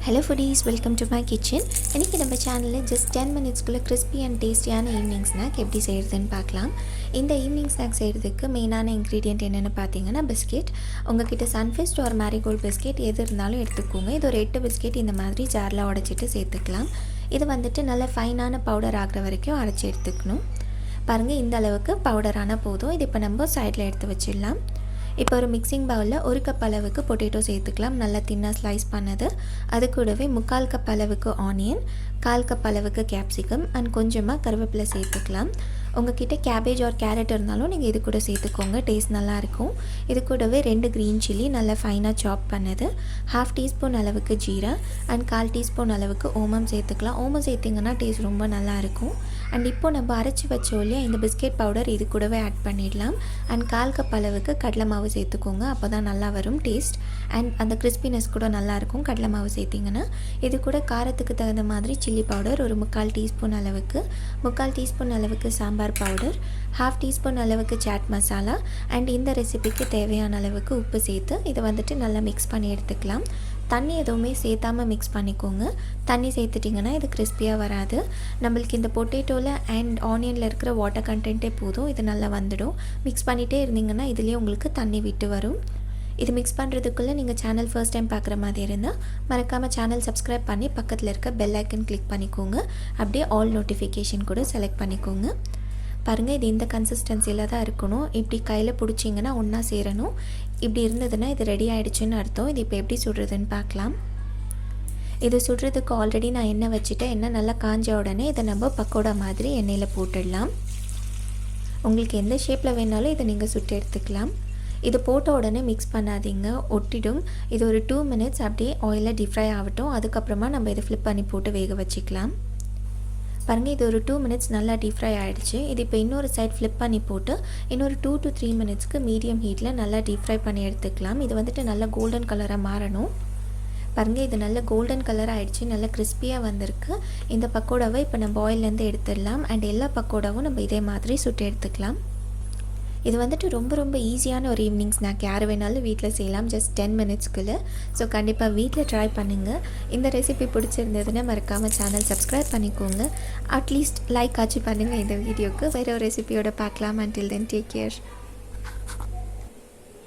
Hello foodies, welcome to my kitchen. இன்றைக்கி நம்ம சேனலில் just 10 மினிட்ஸ்க்குள்ளே கிறிஸ்பி அண்ட் டேஸ்டியான ஈவினிங் ஸ்நாக் எப்படி செய்கிறதுன்னு பார்க்கலாம். இந்த ஈவினிங் ஸ்நாக் செய்கிறதுக்கு மெயினான இன்க்ரீடியன்ட் என்னென்னு பார்த்தீங்கன்னா பிஸ்கெட். உங்கள்கிட்ட சன்ஃபீஸ்ட் ஒரு மேரிகோல்ட் பிஸ்கெட் எது இருந்தாலும் எடுத்துக்கோங்க. இது ஒரு 8 பிஸ்கெட் இந்த மாதிரி ஜாரில் உடைச்சிட்டு சேர்த்துக்கலாம். இது வந்துட்டு நல்ல ஃபைனான பவுடர் ஆகிற வரைக்கும் அரைச்சி எடுத்துக்கணும். பாருங்கள், இந்த அளவுக்கு பவுடரான போதும். இது இப்போ நம்ம சைடில் எடுத்து வச்சிடலாம். இப்போ ஒரு மிக்சிங் பவுலில் 1 கப் அளவுக்கு பொட்டேட்டோ சேர்த்துக்கலாம், நல்லா தின்னாக ஸ்லைஸ் பண்ணது. அது கூடவே 3/4 கப் அளவுக்கு ஆனியன், 1/4 கப் அளவுக்கு கேப்சிகம் அண்ட் கொஞ்சமாக கருவேப்பிலை சேர்த்துக்கலாம். உங்கள்கிட்ட கேபேஜ் ஆர் கேரட் இருந்தாலும் நீங்கள் இது கூட சேர்த்துக்கோங்க, டேஸ்ட் நல்லாயிருக்கும். இது கூடவே 2 க்ரீன் சில்லி நல்லா ஃபைனாக சாப் பண்ணது, 1/2 டீஸ்பூன் அளவுக்கு ஜீரா அண்ட் 1/4 டீஸ்பூன் அளவுக்கு ஓமம் சேர்த்துக்கலாம். ஓமம் சேர்த்திங்கன்னா டேஸ்ட் ரொம்ப நல்லாயிருக்கும். அண்ட் இப்போது நம்ம அரைச்சி வச்சோம் இல்லையா, இந்த பிஸ்கெட் பவுடர் இது கூடவே ஆட் பண்ணிடலாம். அண்ட் 1/4 கப் அளவுக்கு கடலை மாவு சேர்த்துக்கோங்க, அப்போ தான் நல்லா வரும் டேஸ்ட். அண்ட் அந்த கிறிஸ்பினஸ் கூட நல்லாயிருக்கும் கடலை மாவு சேர்த்திங்கன்னா. இது கூட காரத்துக்கு தகுந்த மாதிரி சில்லி பவுடர் ஒரு 3/4 டீஸ்பூன் அளவுக்கு, 3/4 டீஸ்பூன் அளவுக்கு சாம்பார் பவுடர், 1/2 டீஸ்பூன் அளவுக்கு சாட் மசாலா அண்ட் இந்த ரெசிபிக்கு தேவையான அளவுக்கு உப்பு சேர்த்து இதை வந்துட்டு நல்லா மிக்ஸ் பண்ணி எடுத்துக்கலாம். தண்ணி எதுவுமே சேர்த்தாமல் மிக்ஸ் பண்ணிக்கோங்க. தண்ணி சேர்த்துட்டிங்கன்னா இது கிறிஸ்பியாக வராது. நம்மளுக்கு இந்த பொட்டேட்டோவில் அண்ட் ஆனியனில் இருக்கிற வாட்டர் கண்டென்ட்டே போதும், இது நல்லா வந்துடும். மிக்ஸ் பண்ணிகிட்டே இருந்தீங்கன்னா இதுலேயே உங்களுக்கு தண்ணி விட்டு வரும். இது மிக்ஸ் பண்ணுறதுக்குள்ளே நீங்கள் சேனல் ஃபர்ஸ்ட் டைம் பார்க்குற மாதிரி இருந்தால் மறக்காமல் சேனல் சப்ஸ்கிரைப் பண்ணி பக்கத்தில் இருக்க பெல் ஐக்கன் கிளிக் பண்ணிக்கோங்க. அப்படியே ஆல் நோட்டிஃபிகேஷன் கூட செலக்ட் பண்ணிக்கோங்க. பாருங்கள், இது இந்த கன்சிஸ்டன்சியில் தான் இருக்கணும். இப்படி கையில் பிடிச்சிங்கன்னா ஒன்றா சேரணும். இப்படி இருந்ததுன்னா இது ரெடி ஆகிடுச்சின்னு அர்த்தம். இது இப்போ எப்படி சுடுறதுன்னு பார்க்கலாம். இது சுடுறதுக்கு ஆல்ரெடி நான் எண்ணெய் வச்சுட்டேன். எண்ணெய் நல்லா காஞ்ச உடனே இதை நம்ம பக்கோடா மாதிரி எண்ணெயில் போட்டுடலாம். உங்களுக்கு எந்த ஷேப்பில் வேணாலும் இதை நீங்கள் சுட்டு எடுத்துக்கலாம். இது போட்ட உடனே மிக்ஸ் பண்ணாதீங்க, ஒட்டிடும். இது ஒரு 2 மினிட்ஸ் அப்படியே ஆயிலில் டீப் ஃப்ரை ஆகட்டும். அதுக்கப்புறமா நம்ம இதை ஃப்ளிப் பண்ணி போட்டு வேக வச்சுக்கலாம். பாருங்கள், இது ஒரு 2 மினிட்ஸ் நல்லா டீப் ஃப்ரை ஆகிடுச்சு. இது இப்போ இன்னொரு சைட் ஃப்ளிப் பண்ணி போட்டு இன்னொரு 2 to 3 மினிட்ஸ்க்கு மீடியம் ஹீட்டில் நல்லா டீப் ஃப்ரை பண்ணி எடுத்துக்கலாம். இது வந்துட்டு நல்லா கோல்டன் கலராக மாறணும். பாருங்கள், இது நல்ல கோல்டன் கலர் ஆகிடுச்சு, நல்லா கிறிஸ்பியாக வந்திருக்கு. இந்த பக்கோடாவை இப்போ நம்ம ஆயிலேருந்து எடுத்துடலாம். அண்ட் எல்லா பக்கோடாவும் நம்ம இதே மாதிரி சுட்டு எடுத்துக்கலாம். இது வந்துட்டு ரொம்ப ஈஸியான ஒரு ஈவினிங் ஸ்நாக். யார் வேணாலும் வீட்டில் செய்யலாம், ஜஸ்ட் 10 மினிட்ஸ்க்குள்ளே. ஸோ கண்டிப்பாக வீட்டில் ட்ரை பண்ணுங்கள். இந்த ரெசிபி பிடிச்சிருந்ததுன்னா மறக்காமல் சேனல் சப்ஸ்கிரைப் பண்ணிக்கோங்க. அட்லீஸ்ட் லைக் ஆச்சு பண்ணுங்கள் இந்த வீடியோக்கு. வேறு ஒரு ரெசிபியோட பார்க்கலாம். until then take care.